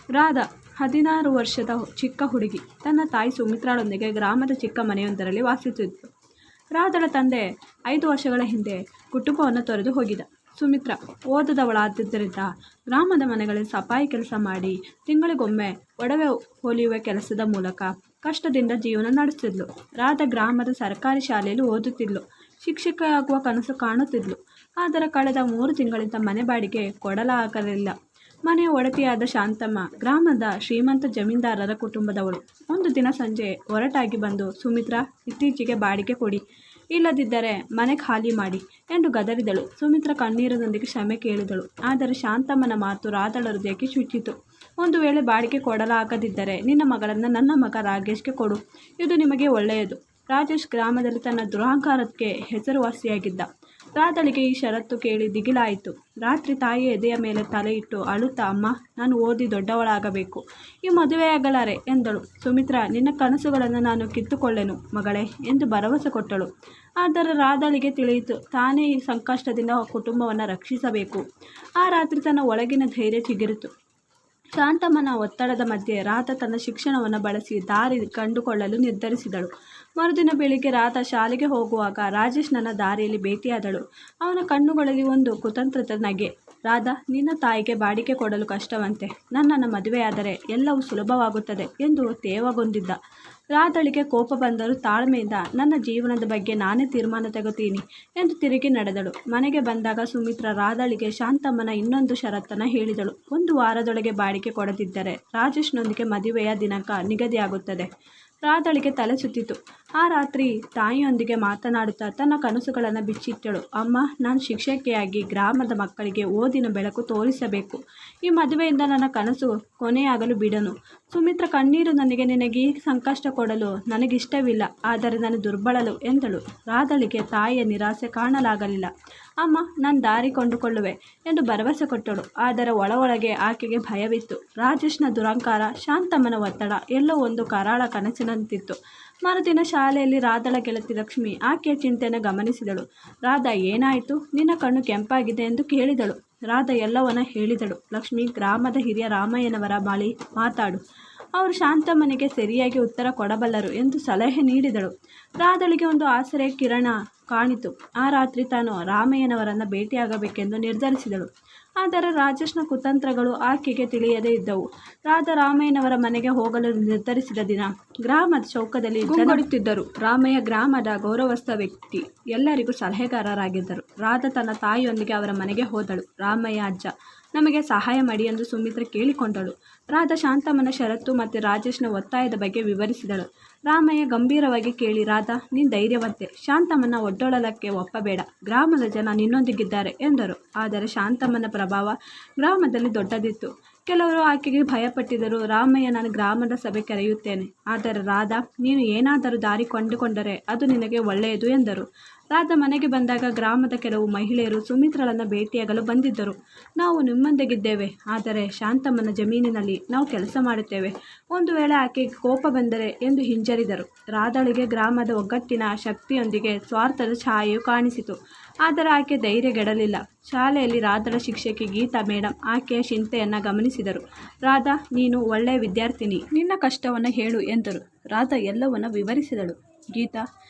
ರಾಧಾ 16 ವರ್ಷದ ಚಿಕ್ಕ ಹುಡುಗಿ ತನ್ನ ತಾಯಿ ಸುಮಿತ್ರಾಳೊಂದಿಗೆ ಗ್ರಾಮದ ಚಿಕ್ಕ ಮನೆಯೊಂದರಲ್ಲಿ ವಾಸಿಸುತ್ತಿದ್ದರು. ರಾಧಳ ತಂದೆ 5 ವರ್ಷಗಳ ಹಿಂದೆ ಕುಟುಂಬವನ್ನು ತೊರೆದು ಹೋಗಿದ್ದ. ಸುಮಿತ್ರಾ ಓದದವಳಾದ್ದರಿಂದ ಗ್ರಾಮದ ಮನೆಗಳಲ್ಲಿ ಸಫಾಯಿ ಕೆಲಸ ಮಾಡಿ ತಿಂಗಳಿಗೊಮ್ಮೆ ಒಡವೆ ಹೊಲಿಯುವ ಕೆಲಸದ ಮೂಲಕ ಕಷ್ಟದಿಂದ ಜೀವನ ನಡೆಸ್ತಿದ್ಲು. ರಾಧಾ ಗ್ರಾಮದ ಸರ್ಕಾರಿ ಶಾಲೆಯಲ್ಲಿ ಓದುತ್ತಿದ್ಲು. ಶಿಕ್ಷಕಿಯಾಗುವ ಕನಸು ಕಾಣುತ್ತಿದ್ಲು. ಆದರೆ ಕಳೆದ 3 ತಿಂಗಳಿಂದ ಮನೆ ಬಾಡಿಗೆ ಕೊಡಲಾಗಲಿಲ್ಲ. ಮನೆಯ ಒಡತಿಯಾದ ಶಾಂತಮ್ಮ ಗ್ರಾಮದ ಶ್ರೀಮಂತ ಜಮೀನ್ದಾರರ ಕುಟುಂಬದವಳು. ಒಂದು ದಿನ ಸಂಜೆ ಹೊರಟಾಗಿ ಬಂದು, ಸುಮಿತ್ರಾ, ಇತ್ತೀಚೆಗೆ ಬಾಡಿಗೆ ಕೊಡಿ, ಇಲ್ಲದಿದ್ದರೆ ಮನೆ ಖಾಲಿ ಮಾಡಿ ಎಂದು ಗದರಿದಳು. ಸುಮಿತ್ರಾ ಕಣ್ಣೀರಿನೊಂದಿಗೆ ಕ್ಷಮೆ ಕೇಳಿದಳು. ಆದರೆ ಶಾಂತಮ್ಮನ ಮಾತು ರಾಧಳ ಹೃದಯಕ್ಕೆ ಚುಚ್ಚಿತು. ಒಂದು ವೇಳೆ ಬಾಡಿಗೆ ಕೊಡಲಾಗದಿದ್ದರೆ ನಿನ್ನ ಮಗಳನ್ನು ನನ್ನ ಮಗ ರಾಜೇಶ್ಗೆ ಕೊಡು, ಇದು ನಿಮಗೆ ಒಳ್ಳೆಯದು. ರಾಜೇಶ್ ಗ್ರಾಮದಲ್ಲಿ ತನ್ನ ದುರಹಂಕಾರಕ್ಕೆ ಹೆಸರುವಾಸಿಯಾಗಿದ್ದ. ರಾಧಳಿಗೆ ಈ ಷರತ್ತು ಕೇಳಿ ದಿಗಿಲಾಯಿತು. ರಾತ್ರಿ ತಾಯಿಯ ಎದೆಯ ಮೇಲೆ ತಲೆ ಇಟ್ಟು ಅಳುತ್ತಾ, ಅಮ್ಮ, ನಾನು ಓದಿ ದೊಡ್ಡವಳಾಗಬೇಕು, ಈ ಮದುವೆಯಾಗಲಾರೆ ಎಂದಳು. ಸುಮಿತ್ರಾ, ನಿನ್ನ ಕನಸುಗಳನ್ನು ನಾನು ಕಿತ್ತುಕೊಳ್ಳೆನು ಮಗಳೇ ಎಂದು ಭರವಸೆ ಕೊಟ್ಟಳು. ಆದರೆ ರಾಧಳಿಗೆ ತಿಳಿಯಿತು, ತಾನೇ ಈ ಸಂಕಷ್ಟದಿಂದ ಕುಟುಂಬವನ್ನು ರಕ್ಷಿಸಬೇಕು. ಆ ರಾತ್ರಿ ತನ್ನ ಒಳಗಿನ ಧೈರ್ಯ ಚಿಗುರಿತು. ಶಾಂತಮ್ಮನ ಒತ್ತಡದ ಮಧ್ಯೆ ರಾಧಾ ತನ್ನ ಶಿಕ್ಷಣವನ್ನು ಬಳಸಿ ದಾರಿ ಕಂಡುಕೊಳ್ಳಲು ನಿರ್ಧರಿಸಿದಳು. ಮರುದಿನ ಬೆಳಿಗ್ಗೆ ರಾಧಾ ಶಾಲೆಗೆ ಹೋಗುವಾಗ ರಾಜೇಶ್ ನನ್ನ ದಾರಿಯಲ್ಲಿ ಭೇಟಿಯಾದಳು. ಅವನ ಕಣ್ಣುಗಳಲ್ಲಿ ಒಂದು ಕುತಂತ್ರದ ನಗೆ. ರಾಧಾ, ನಿನ್ನ ತಾಯಿಗೆ ಬಾಡಿಗೆ ಕೊಡಲು ಕಷ್ಟವಂತೆ, ನನ್ನನ್ನು ಮದುವೆಯಾದರೆ ಎಲ್ಲವೂ ಸುಲಭವಾಗುತ್ತದೆ ಎಂದು ತೇವಗೊಂಡಿದ್ದ. ರಾಧಳಿಗೆ ಕೋಪ ಬಂದರೂ ತಾಳ್ಮೆಯಿಂದ, ನನ್ನ ಜೀವನದ ಬಗ್ಗೆ ನಾನೇ ತೀರ್ಮಾನ ತೆಗುತ್ತೀನಿ ಎಂದು ತಿರುಗಿ ನಡೆದಳು. ಮನೆಗೆ ಬಂದಾಗ ಸುಮಿತ್ರಾ ರಾಧಳಿಗೆ ಶಾಂತಮ್ಮನ ಇನ್ನೊಂದು ಷರತ್ತನ್ನು ಹೇಳಿದಳು. 1 ವಾರದೊಳಗೆ ಬಾಡಿಗೆ ಕೊಡದಿದ್ದರೆ ರಾಜೇಶ್ನೊಂದಿಗೆ ಮದುವೆಯ ದಿನಾಂಕ ನಿಗದಿಯಾಗುತ್ತದೆ. ರಾಧಳಿಗೆ ತಲೆ ಸುತ್ತಿತು. ಆ ರಾತ್ರಿ ತಾಯಿಯೊಂದಿಗೆ ಮಾತನಾಡುತ್ತಾ ತನ್ನ ಕನಸುಗಳನ್ನು ಬಿಚ್ಚಿಟ್ಟಳು. ಅಮ್ಮ, ನಾನು ಶಿಕ್ಷಕಿಯಾಗಿ ಗ್ರಾಮದ ಮಕ್ಕಳಿಗೆ ಓದಿನ ಬೆಳಕು ತೋರಿಸಬೇಕು. ಈ ಮದುವೆಯಿಂದ ನನ್ನ ಕನಸು ಕೊನೆಯಾಗಲು ಬಿಡನು. ಸುಮಿತ್ರಾ ಕಣ್ಣೀರಿನೊಂದಿಗೆ, ನಿನಗೆ ಈ ಸಂಕಷ್ಟ ಕೊಡಲು ನನಗಿಷ್ಟವಿಲ್ಲ, ಆದರೆ ನಾನು ದುರ್ಬಲಳು ಎಂದಳು. ರಾಧಳಿಗೆ ತಾಯಿಯ ನಿರಾಸೆ ಕಾಣಲಾಗಲಿಲ್ಲ. ಅಮ್ಮ, ನಾನು ದಾರಿ ಕೊಂಡುಕೊಳ್ಳುವೆ ಎಂದು ಭರವಸೆ ಕೊಟ್ಟಳು. ಆದರೆ ಒಳಗೆ ಆಕೆಗೆ ಭಯವಿತ್ತು. ರಾಜೇಶ್ನ ದುರಹಂಕಾರ, ಶಾಂತಮ್ಮನ ಒತ್ತಡ ಎಲ್ಲವೂ ಒಂದು ಕರಾಳ ಕನಸಿನಂತಿತ್ತು. ಮರುದಿನ ಶಾಲೆಯಲ್ಲಿ ರಾಧಳ ಗೆಳತಿ ಲಕ್ಷ್ಮಿ ಆಕೆಯ ಚಿಂತೆಯನ್ನು ಗಮನಿಸಿದಳು. ರಾಧಾ, ಏನಾಯಿತು, ನಿನ್ನ ಕಣ್ಣು ಕೆಂಪಾಗಿದೆ ಎಂದು ಕೇಳಿದಳು. ರಾಧಾ ಎಲ್ಲವನ್ನ ಹೇಳಿದಳು. ಲಕ್ಷ್ಮಿ, ಗ್ರಾಮದ ಹಿರಿಯ ರಾಮಯ್ಯನವರ ಬಳಿ ಮಾತಾಡು, ಅವರು ಶಾಂತಮ್ಮನಿಗೆ ಸರಿಯಾಗಿ ಉತ್ತರ ಕೊಡಬಲ್ಲರು ಎಂದು ಸಲಹೆ ನೀಡಿದಳು. ರಾಧಳಿಗೆ ಒಂದು ಆಸರೆಯ ಕಿರಣ ಕಾಣಿತು. ಆ ರಾತ್ರಿ ತಾನು ರಾಮಯ್ಯನವರನ್ನು ಭೇಟಿಯಾಗಬೇಕೆಂದು ನಿರ್ಧರಿಸಿದಳು. ಆದರೆ ರಾಜೇಶ್ನ ಕುತಂತ್ರಗಳು ಆಕೆಗೆ ತಿಳಿಯದೇ ಇದ್ದವು. ರಾಧಾ ರಾಮಯ್ಯನವರ ಮನೆಗೆ ಹೋಗಲು ನಿರ್ಧರಿಸಿದ ದಿನ ಗ್ರಾಮದ ಚೌಕದಲ್ಲಿ ಗುಂಗೊಡುತ್ತಿದ್ದರು. ರಾಮಯ್ಯ ಗ್ರಾಮದ ಗೌರವಸ್ಥ ವ್ಯಕ್ತಿ, ಎಲ್ಲರಿಗೂ ಸಲಹೆಗಾರರಾಗಿದ್ದರು. ರಾಧಾ ತನ್ನ ತಾಯಿಯೊಂದಿಗೆ ಅವರ ಮನೆಗೆ ಹೋದಳು. ರಾಮಯ್ಯ ಅಜ್ಜ, ನಮಗೆ ಸಹಾಯ ಮಾಡಿ ಎಂದು ಸುಮಿತ್ರಾ ಕೇಳಿಕೊಂಡಳು. ರಾಧಾ ಶಾಂತಮ್ಮನ ಷರತ್ತು ಮತ್ತು ರಾಜೇಶ್ನ ಒತ್ತಾಯದ ಬಗ್ಗೆ ವಿವರಿಸಿದಳು. ರಾಮಯ್ಯ ಗಂಭೀರವಾಗಿ ಕೇಳಿ, ರಾಧಾ, ನೀನು ಧೈರ್ಯವಂತೆ, ಶಾಂತಮ್ಮನ ಒಡ್ಡೊಳಲಕ್ಕೆ ಒಪ್ಪಬೇಡ, ಗ್ರಾಮದ ಜನ ನಿನ್ನೊಂದಿಗಿದ್ದಾರೆ ಎಂದರು. ಆದರೆ ಶಾಂತಮ್ಮನ ಪ್ರಭಾವ ಗ್ರಾಮದಲ್ಲಿ ದೊಡ್ಡದಿತ್ತು. ಕೆಲವರು ಆಕೆಗೆ ಭಯಪಟ್ಟಿದ್ದರು. ರಾಮಯ್ಯ, ನಾನು ಗ್ರಾಮದ ಸಭೆ ಕರೆಯುತ್ತೇನೆ, ಆದರೆ ರಾಧಾ, ನೀನು ಏನಾದರೂ ದಾರಿ ಕಂಡುಕೊಂಡರೆ ಅದು ನಿನಗೆ ಒಳ್ಳೆಯದು ಎಂದರು. ರಾಧಾ ಮನೆಗೆ ಬಂದಾಗ ಗ್ರಾಮದ ಕೆಲವು ಮಹಿಳೆಯರು ಸುಮಿತ್ರಾಳನ್ನು ಭೇಟಿಯಾಗಲು ಬಂದಿದ್ದರು. ನಾವು ನಿಮ್ಮೊಂದಿಗಿದ್ದೇವೆ, ಆದರೆ ಶಾಂತಮ್ಮನ ಜಮೀನಿನಲ್ಲಿ ನಾವು ಕೆಲಸ ಮಾಡುತ್ತೇವೆ, ಒಂದು ವೇಳೆ ಆಕೆಗೆ ಕೋಪ ಬಂದರೆ ಎಂದು ಹಿಂಜರಿದರು. ರಾಧಳಿಗೆ ಗ್ರಾಮದ ಒಗ್ಗಟ್ಟಿನ ಶಕ್ತಿಯೊಂದಿಗೆ ಸ್ವಾರ್ಥದ ಛಾಯೆಯು ಕಾಣಿಸಿತು. ಆದರೆ ಆಕೆ ಧೈರ್ಯಗೆಡಲಿಲ್ಲ. ಶಾಲೆಯಲ್ಲಿ ರಾಧಳ ಶಿಕ್ಷಕಿ ಗೀತಾ ಮೇಡಮ್ ಆಕೆಯ ಚಿಂತೆಯನ್ನು ಗಮನಿಸಿದರು. ರಾಧಾ, ನೀನು ಒಳ್ಳೆಯ ವಿದ್ಯಾರ್ಥಿನಿ, ನಿನ್ನ ಕಷ್ಟವನ್ನು ಹೇಳು ಎಂದರು. ರಾಧಾ ಎಲ್ಲವನ್ನು ವಿವರಿಸಿದಳು. ಗೀತಾ,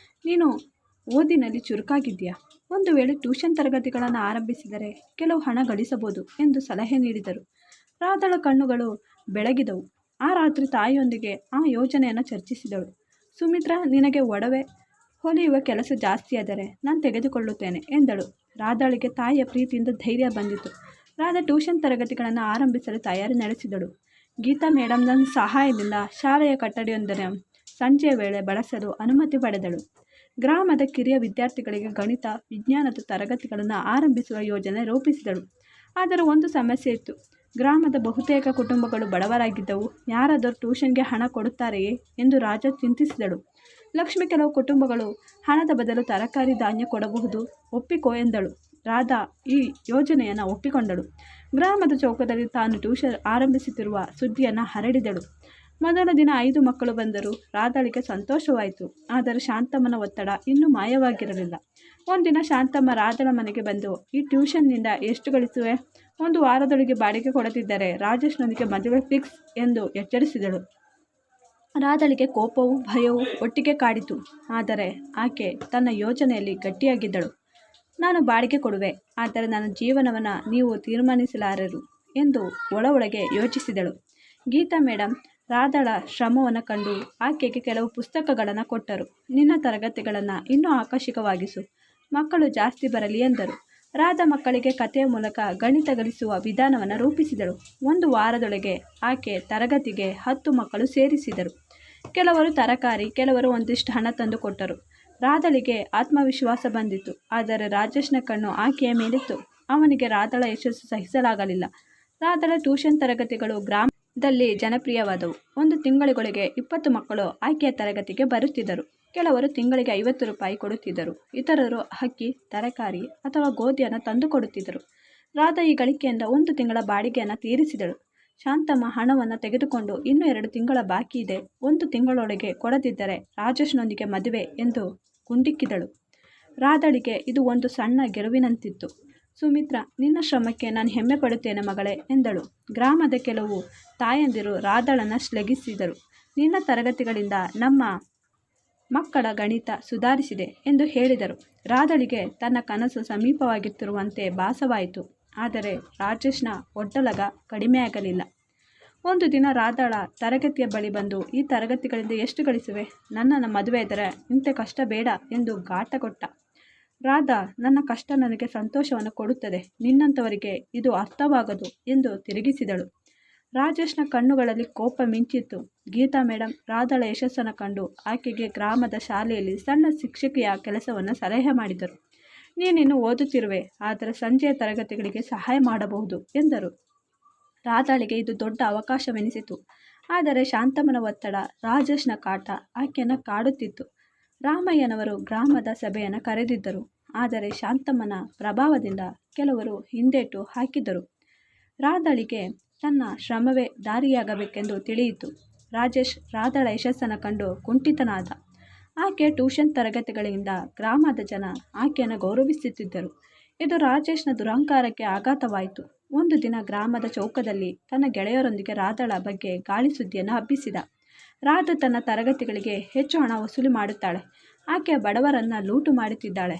ನೀನು ಓದಿನಲ್ಲಿ ಚುರುಕಾಗಿದ್ದೀಯಾ, ಒಂದು ವೇಳೆ ಟ್ಯೂಷನ್ ತರಗತಿಗಳನ್ನು ಆರಂಭಿಸಿದರೆ ಕೆಲವು ಹಣ ಗಳಿಸಬಹುದು ಎಂದು ಸಲಹೆ ನೀಡಿದರು. ರಾಧಳ ಕಣ್ಣುಗಳು ಬೆಳಗಿದವು. ಆ ರಾತ್ರಿ ತಾಯಿಯೊಂದಿಗೆ ಆ ಯೋಜನೆಯನ್ನು ಚರ್ಚಿಸಿದಳು. ಸುಮಿತ್ರಾ, ನಿನಗೆ ಒಡವೆ ಹೊಲಿಯುವ ಕೆಲಸ ಜಾಸ್ತಿಯಾದರೆ ನಾನು ತೆಗೆದುಕೊಳ್ಳುತ್ತೇನೆ ಎಂದಳು. ರಾಧಳಿಗೆ ತಾಯಿಯ ಪ್ರೀತಿಯಿಂದ ಧೈರ್ಯ ಬಂದಿತು. ರಾಧಾ ಟ್ಯೂಷನ್ ತರಗತಿಗಳನ್ನು ಆರಂಭಿಸಲು ತಯಾರಿ ನಡೆಸಿದಳು. ಗೀತಾ ಮೇಡಮ್ನ ಸಹಾಯದಿಂದ ಶಾಲೆಯ ಕಟ್ಟಡವೊಂದನ್ನು ಸಂಜೆಯ ವೇಳೆ ಬಳಸಲು ಅನುಮತಿ ಪಡೆದಳು. ಗ್ರಾಮದ ಕಿರಿಯ ವಿದ್ಯಾರ್ಥಿಗಳಿಗೆ ಗಣಿತ, ವಿಜ್ಞಾನದ ತರಗತಿಗಳನ್ನು ಆರಂಭಿಸುವ ಯೋಜನೆ ರೂಪಿಸಿದಳು. ಆದರೆ ಒಂದು ಸಮಸ್ಯೆ ಇತ್ತು. ಗ್ರಾಮದ ಬಹುತೇಕ ಕುಟುಂಬಗಳು ಬಡವರಾಗಿದ್ದವು. ಯಾರಾದರೂ ಟ್ಯೂಷನ್ಗೆ ಹಣ ಕೊಡುತ್ತಾರೆಯೇ ಎಂದು ರಾಜಾ ಚಿಂತಿಸಿದಳು. ಲಕ್ಷ್ಮಿ, ಕೆಲವು ಕುಟುಂಬಗಳು ಹಣದ ಬದಲು ತರಕಾರಿ, ಧಾನ್ಯ ಕೊಡಬಹುದು, ಒಪ್ಪಿಕೋ ಎಂದಳು. ರಾಧಾ ಈ ಯೋಜನೆಯನ್ನು ಒಪ್ಪಿಕೊಂಡಳು. ಗ್ರಾಮದ ಚೌಕದಲ್ಲಿ ತಾನು ಟ್ಯೂಷನ್ ಆರಂಭಿಸುತ್ತಿರುವ ಸುದ್ದಿಯನ್ನು ಹರಡಿದಳು. ಮೊದಲ ದಿನ 5 ಮಕ್ಕಳು ಬಂದರು. ರಾಧಳಿಗೆ ಸಂತೋಷವಾಯಿತು. ಆದರೆ ಶಾಂತಮ್ಮನ ಒತ್ತಡ ಇನ್ನೂ ಮಾಯವಾಗಿರಲಿಲ್ಲ. ಒಂದಿನ ಶಾಂತಮ್ಮ ರಾಧಳ ಮನೆಗೆ ಬಂದು, ಈ ಟ್ಯೂಷನ್ನಿಂದ ಎಷ್ಟು ಗಳಿಸುವೆ? 1 ವಾರದೊಳಗೆ ಬಾಡಿಗೆ ಕೊಡದಿದ್ದರೆ ರಾಜೇಶ್ನೊಂದಿಗೆ ಮದುವೆ ಫಿಕ್ಸ್ ಎಂದು ಎಚ್ಚರಿಸಿದಳು. ರಾಧಳಿಗೆ ಕೋಪವೂ ಭಯವೂ ಒಟ್ಟಿಗೆ ಕಾಡಿತು. ಆದರೆ ಆಕೆ ತನ್ನ ಯೋಜನೆಯಲ್ಲಿ ಗಟ್ಟಿಯಾಗಿದ್ದಳು. ನಾನು ಬಾಡಿಗೆ ಕೊಡುವೆ, ಆದರೆ ನನ್ನ ಜೀವನವನ್ನು ನೀವು ತೀರ್ಮಾನಿಸಲಾರರು ಎಂದು ಒಳಗೆ ಯೋಚಿಸಿದಳು. ಗೀತಾ ಮೇಡಮ್ ರಾಧಳ ಶ್ರಮವನ್ನು ಕಂಡು ಆಕೆಗೆ ಕೆಲವು ಪುಸ್ತಕಗಳನ್ನು ಕೊಟ್ಟರು. ನಿನ್ನ ತರಗತಿಗಳನ್ನು ಇನ್ನೂ ಆಕರ್ಷಕವಾಗಿಸು, ಮಕ್ಕಳು ಜಾಸ್ತಿ ಬರಲಿ ಎಂದರು. ರಾಧಾ ಮಕ್ಕಳಿಗೆ ಕಥೆಯ ಮೂಲಕ ಗಣಿತ ಗಳಿಸುವ ವಿಧಾನವನ್ನು ರೂಪಿಸಿದಳು. 1 ವಾರದೊಳಗೆ ಆಕೆ ತರಗತಿಗೆ 10 ಮಕ್ಕಳು ಸೇರಿಸಿದರು. ಕೆಲವರು ತರಕಾರಿ, ಕೆಲವರು ಒಂದಿಷ್ಟು ಹಣ ತಂದು ಕೊಟ್ಟರು. ರಾಧಳಿಗೆ ಆತ್ಮವಿಶ್ವಾಸ ಬಂದಿತು. ಆದರೆ ರಾಜೇಶ್ನ ಕಣ್ಣು ಆಕೆಯ ಮೇಲಿತ್ತು. ಅವನಿಗೆ ರಾಧಳ ಯಶಸ್ಸು ಸಹಿಸಲಾಗಲಿಲ್ಲ. ರಾಧಳ ಟ್ಯೂಷನ್ ತರಗತಿಗಳು ಗ್ರಾಮದಲ್ಲಿ ಜನಪ್ರಿಯವಾದವು. 1 ತಿಂಗಳಿಗೊಳಗೆ 20 ಮಕ್ಕಳು ಆಕೆಯ ತರಗತಿಗೆ ಬರುತ್ತಿದ್ದರು. ಕೆಲವರು ತಿಂಗಳಿಗೆ 50 ರೂಪಾಯಿ ಕೊಡುತ್ತಿದ್ದರು. ಇತರರು ಅಕ್ಕಿ, ತರಕಾರಿ ಅಥವಾ ಗೋಧಿಯನ್ನು ತಂದು ಕೊಡುತ್ತಿದ್ದರು. ರಾಧಾ ಈ ಗಳಿಕೆಯಿಂದ 1 ತಿಂಗಳ ಬಾಡಿಗೆಯನ್ನು ತೀರಿಸಿದಳು. ಶಾಂತಮ್ಮ ಹಣವನ್ನು ತೆಗೆದುಕೊಂಡು ಇನ್ನೂ 2 ತಿಂಗಳ ಬಾಕಿ ಇದೆ, 1 ತಿಂಗಳೊಳಗೆ ಕೊಡದಿದ್ದರೆ ರಾಜೇಶ್ನೊಂದಿಗೆ ಮದುವೆ ಎಂದು ಗುಂಡಿಕ್ಕಿದಳು. ರಾಧಳಿಗೆ ಇದು ಒಂದು ಸಣ್ಣ ಗೆಲುವಿನಂತಿತ್ತು. ಸುಮಿತ್ರಾ, ನಿನ್ನ ಶ್ರಮಕ್ಕೆ ನಾನು ಹೆಮ್ಮೆ ಪಡುತ್ತೇನೆ ಮಗಳೇ ಎಂದಳು. ಗ್ರಾಮದ ಕೆಲವು ತಾಯಂದಿರು ರಾಧಳನ್ನು ಶ್ಲಾಘಿಸಿದರು. ನಿನ್ನ ತರಗತಿಗಳಿಂದ ನಮ್ಮ ಮಕ್ಕಳ ಗಣಿತ ಸುಧಾರಿಸಿದೆ ಎಂದು ಹೇಳಿದರು. ರಾಧಳಿಗೆ ತನ್ನ ಕನಸು ಸಮೀಪವಾಗುತ್ತಿರುವಂತೆ ಭಾಸವಾಯಿತು. ಆದರೆ ರಾಜೇಶ್ನ ಒಡ್ಡಲಗ ಕಡಿಮೆಯಾಗಲಿಲ್ಲ. ಒಂದು ದಿನ ರಾಧಳ ತರಗತಿಯ ಬಳಿ ಬಂದು, ಈ ತರಗತಿಗಳಿಂದ ಎಷ್ಟು ಗಳಿಸುವೆ? ನನ್ನನ್ನು ಮದುವೆ ಇದ್ದರೆ ಇಂಥ ಕಷ್ಟ ಬೇಡ ಎಂದು ಗಾಟ ಕೊಟ್ಟ. ರಾಧಾ, ನನ್ನ ಕಷ್ಟ ನನಗೆ ಸಂತೋಷವನ್ನು ಕೊಡುತ್ತದೆ, ನಿನ್ನಂಥವರಿಗೆ ಇದು ಅರ್ಥವಾಗದು ಎಂದು ತಿರುಗಿಸಿದಳು. ರಾಜೇಶ್ನ ಕಣ್ಣುಗಳಲ್ಲಿ ಕೋಪ ಮಿಂಚಿತ್ತು. ಗೀತಾ ಮೇಡಮ್ ರಾಧಳ ಯಶಸ್ಸನ್ನು ಕಂಡು ಆಕೆಗೆ ಗ್ರಾಮದ ಶಾಲೆಯಲ್ಲಿ ಸಣ್ಣ ಶಿಕ್ಷಕಿಯ ಕೆಲಸವನ್ನು ಸಲಹೆ ಮಾಡಿದರು. ನೀನಿನ್ನು ಓದುತ್ತಿರುವೆ, ಆದರೆ ಸಂಜೆಯ ತರಗತಿಗಳಿಗೆ ಸಹಾಯ ಮಾಡಬಹುದು ಎಂದರು. ರಾಧಳಿಗೆ ಇದು ದೊಡ್ಡ ಅವಕಾಶವೆನಿಸಿತು. ಆದರೆ ಶಾಂತಮ್ಮನ ಒತ್ತಡ, ರಾಜೇಶ್ನ ಕಾಟ ಆಕೆಯನ್ನು ಕಾಡುತ್ತಿತ್ತು. ರಾಮಯ್ಯನವರು ಗ್ರಾಮದ ಸಭೆಯನ್ನು ಕರೆದಿದ್ದರು. ಆದರೆ ಶಾಂತಮ್ಮನ ಪ್ರಭಾವದಿಂದ ಕೆಲವರು ಹಿಂದೇಟು ಹಾಕಿದರು. ರಾಧಳಿಗೆ ತನ್ನ ಶ್ರಮವೇ ದಾರಿಯಾಗಬೇಕೆಂದು ತಿಳಿಯಿತು. ರಾಜೇಶ್ ರಾಧಳ ಯಶಸ್ಸನ್ನು ಕಂಡು ಕುಂಠಿತನಾದ. ಆಕೆ ಟ್ಯೂಷನ್ ತರಗತಿಗಳಿಂದ ಗ್ರಾಮದ ಜನ ಆಕೆಯನ್ನು ಗೌರವಿಸುತ್ತಿದ್ದರು. ಇದು ರಾಜೇಶ್ನ ದುರಹಂಕಾರಕ್ಕೆ ಆಘಾತವಾಯಿತು. ಒಂದು ದಿನ ಗ್ರಾಮದ ಚೌಕದಲ್ಲಿ ತನ್ನ ಗೆಳೆಯರೊಂದಿಗೆ ರಾಧಳ ಬಗ್ಗೆ ಗಾಳಿ ಸುದ್ದಿಯನ್ನು ಹಬ್ಬಿಸಿದ. ರಾಧಾ ತನ್ನ ತರಗತಿಗಳಿಗೆ ಹೆಚ್ಚು ಹಣ ವಸೂಲಿ ಮಾಡುತ್ತಾಳೆ, ಆಕೆ ಬಡವರನ್ನು ಲೂಟು ಮಾಡುತ್ತಿದ್ದಾಳೆ.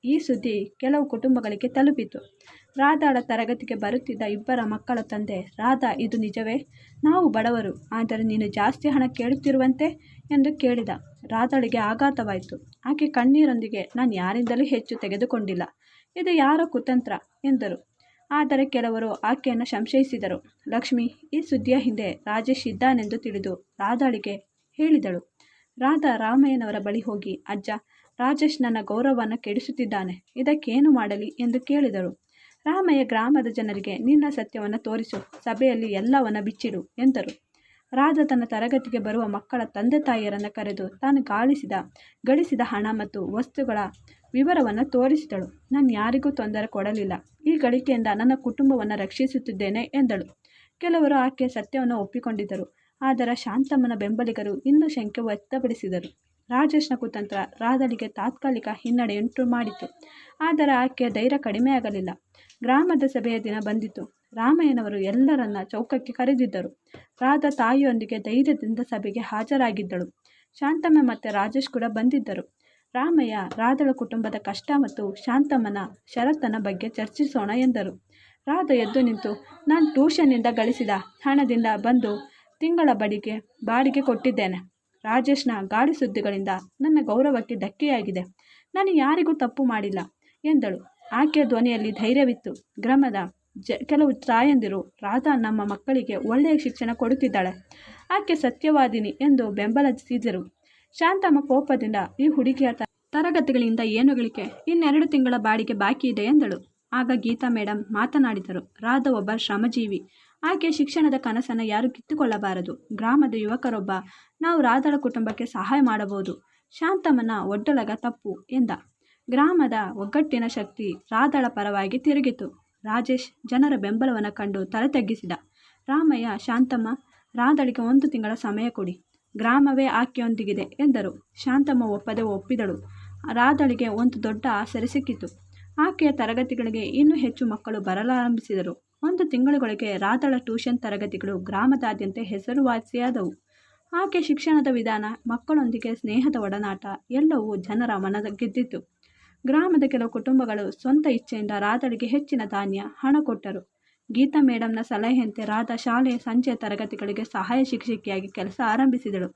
ಈ ಸುದ್ದಿ ಕೆಲವು ಕುಟುಂಬಗಳಿಗೆ ತಲುಪಿತು. ರಾಧಾಳ ತರಗತಿಗೆ ಬರುತ್ತಿದ್ದ 2 ಮಕ್ಕಳ ತಂದೆ, ರಾಧಾ, ಇದು ನಿಜವೇ? ನಾವು ಬಡವರು, ಆದರೆ ನೀನು ಜಾಸ್ತಿ ಹಣ ಕೇಳುತ್ತಿರುವಂತೆ ಎಂದು ಕೇಳಿದ. ರಾಧಳಿಗೆ ಆಘಾತವಾಯಿತು. ಆಕೆ ಕಣ್ಣೀರೊಂದಿಗೆ, ನಾನು ಯಾರಿಂದಲೂ ಹೆಚ್ಚು ತೆಗೆದುಕೊಂಡಿಲ್ಲ, ಇದು ಯಾರ ಕುತಂತ್ರ ಎಂದರು. ಆದರೆ ಕೆಲವರು ಆಕೆಯನ್ನು ಸಂಶಯಿಸಿದರು. ಲಕ್ಷ್ಮಿ ಈ ಸುದ್ದಿಯ ಹಿಂದೆ ರಾಜೇಶ್ ಇದ್ದಾನೆಂದು ತಿಳಿದು ರಾಧಳಿಗೆ ಹೇಳಿದಳು. ರಾಧಾ ರಾಮಯ್ಯನವರ ಬಳಿ ಹೋಗಿ, ಅಜ್ಜ, ರಾಜೇಶ್ ನನ್ನ ಗೌರವವನ್ನು ಕೆಡಿಸುತ್ತಿದ್ದಾನೆ, ಇದಕ್ಕೇನು ಮಾಡಲಿ ಎಂದು ಕೇಳಿದರು. ರಾಮಯ್ಯ ಗ್ರಾಮದ ಜನರಿಗೆ ನಿನ್ನ ಸತ್ಯವನ್ನು ತೋರಿಸು, ಸಭೆಯಲ್ಲಿ ಎಲ್ಲವನ್ನ ಬಿಚ್ಚಿಡು ಎಂದರು. ರಾಧಾ ತನ್ನ ತರಗತಿಗೆ ಬರುವ ಮಕ್ಕಳ ತಂದೆ ತಾಯಿಯರನ್ನು ಕರೆದು ತಾನು ಗಳಿಸಿದ ಹಣ ಮತ್ತು ವಸ್ತುಗಳ ವಿವರವನ್ನು ತೋರಿಸಿದಳು. ನಾನು ಯಾರಿಗೂ ತೊಂದರೆ ಕೊಡಲಿಲ್ಲ, ಈ ಗಳಿಕೆಯಿಂದ ನನ್ನ ಕುಟುಂಬವನ್ನು ರಕ್ಷಿಸುತ್ತಿದ್ದೇನೆ ಎಂದಳು. ಕೆಲವರು ಆಕೆಯ ಸತ್ಯವನ್ನು ಒಪ್ಪಿಕೊಂಡಿದ್ದರು. ಆದರೆ ಶಾಂತಮ್ಮನ ಬೆಂಬಲಿಗರು ಇನ್ನೂ ಶಂಕೆ ವ್ಯಕ್ತಪಡಿಸಿದರು. ರಾಜೇಶ್ನ ಕುತಂತ್ರ ರಾಧಳಿಗೆ ತಾತ್ಕಾಲಿಕ ಹಿನ್ನಡೆಯುಂಟು ಮಾಡಿತು. ಆದರೆ ಆಕೆಯ ಧೈರ್ಯ ಕಡಿಮೆಯಾಗಲಿಲ್ಲ. ಗ್ರಾಮದ ಸಭೆಯ ದಿನ ಬಂದಿತು. ರಾಮಯ್ಯನವರು ಎಲ್ಲರನ್ನ ಚೌಕಕ್ಕೆ ಕರೆದಿದ್ದರು. ರಾಧಾ ತಾಯಿಯೊಂದಿಗೆ ಧೈರ್ಯದಿಂದ ಸಭೆಗೆ ಹಾಜರಾಗಿದ್ದಳು. ಶಾಂತಮ್ಮ ಮತ್ತು ರಾಜೇಶ್ ಕೂಡ ಬಂದಿದ್ದರು. ರಾಮಯ್ಯ ರಾಧಳ ಕುಟುಂಬದ ಕಷ್ಟ ಮತ್ತು ಶಾಂತಮ್ಮನ ಷರತ್ತನ ಬಗ್ಗೆ ಚರ್ಚಿಸೋಣ ಎಂದರು. ರಾಧಾ ಎದ್ದು ನಿಂತು, ನಾನು ಟ್ಯೂಷನ್ನಿಂದ ಗಳಿಸಿದ ಹಣದಿಂದ ಬಂದು ತಿಂಗಳ ಬಾಡಿಗೆ ಕೊಟ್ಟಿದ್ದೇನೆ. ರಾಜೇಶ್ನ ಗಾಳಿ ಸುದ್ದಿಗಳಿಂದ ನನ್ನ ಗೌರವಕ್ಕೆ ಧಕ್ಕೆಯಾಗಿದೆ. ನಾನು ಯಾರಿಗೂ ತಪ್ಪು ಮಾಡಿಲ್ಲ ಎಂದಳು. ಆಕೆಯ ಧ್ವನಿಯಲ್ಲಿ ಧೈರ್ಯವಿತ್ತು. ಗ್ರಾಮದ ಕೆಲವು ತಾಯಂದಿರು, ರಾಧಾ ನಮ್ಮ ಮಕ್ಕಳಿಗೆ ಒಳ್ಳೆಯ ಶಿಕ್ಷಣ ಕೊಡುತ್ತಿದ್ದಾಳೆ, ಆಕೆ ಸತ್ಯವಾದಿನಿ ಎಂದು ಬೆಂಬಲಿಸಿದರು. ಶಾಂತಮ್ಮ ಕೋಪದಿಂದ, ಈ ಹುಡುಗಿಯ ತರಗತಿಗಳಿಂದ ಏನು ಗಳಿಕೆ? ಇನ್ನೆರಡು ತಿಂಗಳ ಬಾಡಿಗೆ ಬಾಕಿ ಇದೆ ಎಂದಳು. ಆಗ ಗೀತಾ ಮೇಡಮ್ ಮಾತನಾಡಿದರು. ರಾಧಾ ಒಬ್ಬ ಶ್ರಮಜೀವಿ, ಆಕೆ ಶಿಕ್ಷಣದ ಕನಸನ್ನು ಯಾರು ಕಿತ್ತುಕೊಳ್ಳಬಾರದು. ಗ್ರಾಮದ ಯುವಕರೊಬ್ಬ, ನಾವು ರಾಧಳ ಕುಟುಂಬಕ್ಕೆ ಸಹಾಯ ಮಾಡಬಹುದು. ಶಾಂತಮ್ಮನ ಒಡ್ಡಲಗ ತಪ್ಪು ಎಂದ. ಗ್ರಾಮದ ಒಗ್ಗಟ್ಟಿನ ಶಕ್ತಿ ರಾಧಳ ಪರವಾಗಿ ತಿರುಗಿತು. ರಾಜೇಶ್ ಜನರ ಬೆಂಬಲವನ್ನು ಕಂಡು ತಲೆ ತಗ್ಗಿಸಿದ. ರಾಮಯ್ಯ, ಶಾಂತಮ್ಮ, ರಾಧಳಿಗೆ 1 ತಿಂಗಳ ಸಮಯ ಕೊಡಿ. ಗ್ರಾಮವೇ ಆಕೆಯೊಂದಿಗಿದೆ ಎಂದರು. ಶಾಂತಮ್ಮ ಒಪ್ಪಿದಳು. ರಾಧಳಿಗೆ ಒಂದು ದೊಡ್ಡ ಆಸರೆ ಸಿಕ್ಕಿತು. ಆಕೆಯ ತರಗತಿಗಳಿಗೆ ಇನ್ನೂ ಹೆಚ್ಚು ಮಕ್ಕಳು ಬರಲಾರಂಭಿಸಿದರು. 1 ತಿಂಗಳೊಳಗೆ ರಾಧಳ ಟ್ಯೂಷನ್ ತರಗತಿಗಳು ಗ್ರಾಮದಾದ್ಯಂತ ಹೆಸರುವಾಸಿಯಾದವು. ಆಕೆ ಶಿಕ್ಷಣದ ವಿಧಾನ, ಮಕ್ಕಳೊಂದಿಗೆ ಸ್ನೇಹದ ಒಡನಾಟ ಎಲ್ಲವೂ ಜನರ ಮನ ಗೆದ್ದಿತು. ಗ್ರಾಮದ ಕೆಲವು ಕುಟುಂಬಗಳು ಸ್ವಂತ ಇಚ್ಛೆಯಿಂದ ರಾಧಳಿಗೆ ಹೆಚ್ಚಿನ ಧಾನ್ಯ, ಹಣ ಕೊಟ್ಟರು. ಗೀತಾ ಮೇಡಮ್ನ ಸಲಹೆಯಂತೆ ರಾಧಾ ಶಾಲೆಯ ಸಂಜೆಯ ತರಗತಿಗಳಿಗೆ ಸಹಾಯ ಶಿಕ್ಷಕಿಯಾಗಿ ಕೆಲಸ ಆರಂಭಿಸಿದಳು.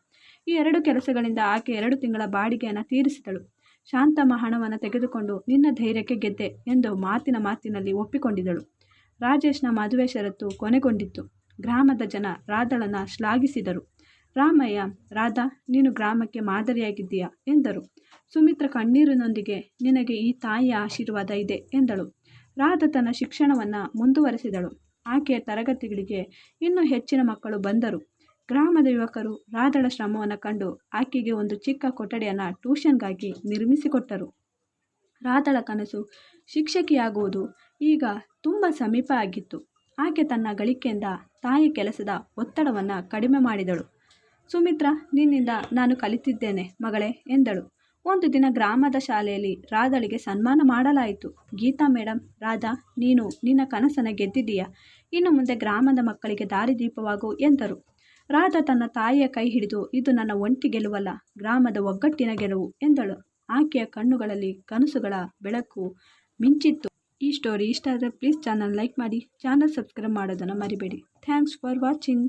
ಈ 2 ಕೆಲಸಗಳಿಂದ ಆಕೆ 2 ತಿಂಗಳ ಬಾಡಿಗೆಯನ್ನು ತೀರಿಸಿದಳು. ಶಾಂತಮ್ಮ ಹಣವನ್ನು ತೆಗೆದುಕೊಂಡು ನಿನ್ನ ಧೈರ್ಯಕ್ಕೆ ಗೆದ್ದೆ ಎಂದು ಮಾತಿನಲ್ಲಿ ಒಪ್ಪಿಕೊಂಡಿದ್ದಳು. ರಾಜೇಶ್ನ ಮದುವೆ ಷರತ್ತು ಕೊನೆಗೊಂಡಿತ್ತು. ಗ್ರಾಮದ ಜನ ರಾಧಳನ್ನು ಶ್ಲಾಘಿಸಿದರು. ರಾಮಯ್ಯ, ರಾಧಾ, ನೀನು ಗ್ರಾಮಕ್ಕೆ ಮಾದರಿಯಾಗಿದ್ದೀಯಾ ಎಂದರು. ಸುಮಿತ್ರ ಕಣ್ಣೀರಿನೊಂದಿಗೆ, ನಿನಗೆ ಈ ತಾಯಿಯ ಆಶೀರ್ವಾದ ಇದೆ ಎಂದಳು. ರಾಧಾ ತನ್ನ ಶಿಕ್ಷಣವನ್ನು ಮುಂದುವರೆಸಿದಳು. ಆಕೆಯ ತರಗತಿಗಳಿಗೆ ಇನ್ನೂ ಹೆಚ್ಚಿನ ಮಕ್ಕಳು ಬಂದರು. ಗ್ರಾಮದ ಯುವಕರು ರಾಧಳ ಶ್ರಮವನ್ನು ಕಂಡು ಆಕೆಗೆ ಒಂದು ಚಿಕ್ಕ ಕೊಠಡಿಯನ್ನು ಟ್ಯೂಷನ್ಗಾಗಿ ನಿರ್ಮಿಸಿಕೊಟ್ಟರು. ರಾಧಳ ಕನಸು ಶಿಕ್ಷಕಿಯಾಗುವುದು ಈಗ ತುಂಬ ಸಮೀಪ ಆಗಿತ್ತು. ಆಕೆ ತನ್ನ ಗಳಿಕೆಯಿಂದ ತಾಯಿ ಕೆಲಸದ ಒತ್ತಡವನ್ನು ಕಡಿಮೆ ಮಾಡಿದಳು. ಸುಮಿತ್ರ, ನಿನ್ನಿಂದ ನಾನು ಕಲಿತಿದ್ದೇನೆ ಮಗಳೇ ಎಂದಳು. ಒಂದು ದಿನ ಗ್ರಾಮದ ಶಾಲೆಯಲ್ಲಿ ರಾಧಳಿಗೆ ಸನ್ಮಾನ ಮಾಡಲಾಯಿತು. ಗೀತಾ ಮೇಡಮ್, ರಾಧಾ, ನೀನು ನಿನ್ನ ಕನಸನ್ನು ಗೆದ್ದಿದ್ದೀಯಾ. ಇನ್ನು ಮುಂದೆ ಗ್ರಾಮದ ಮಕ್ಕಳಿಗೆ ದಾರಿದೀಪವಾಗು ಎಂದರು. ರಾಧಾ ತನ್ನ ತಾಯಿಯ ಕೈ ಹಿಡಿದು, ಇದು ನನ್ನ ಒಂಟಿ ಗೆಲುವಲ್ಲ, ಗ್ರಾಮದ ಒಗ್ಗಟ್ಟಿನ ಗೆಲುವು ಎಂದಳು. ಆಕೆಯ ಕಣ್ಣುಗಳಲ್ಲಿ ಕನಸುಗಳ ಬೆಳಕು ಮಿಂಚಿತ್ತು. ಈ ಸ್ಟೋರಿ ಇಷ್ಟ ಆದರೆ ಪ್ಲೀಸ್ ಚಾನಲ್ ಲೈಕ್ ಮಾಡಿ, ಚಾನಲ್ ಸಬ್ಸ್ಕ್ರೈಬ್ ಮಾಡೋದನ್ನು ಮರಿಬೇಡಿ. Thanks for watching.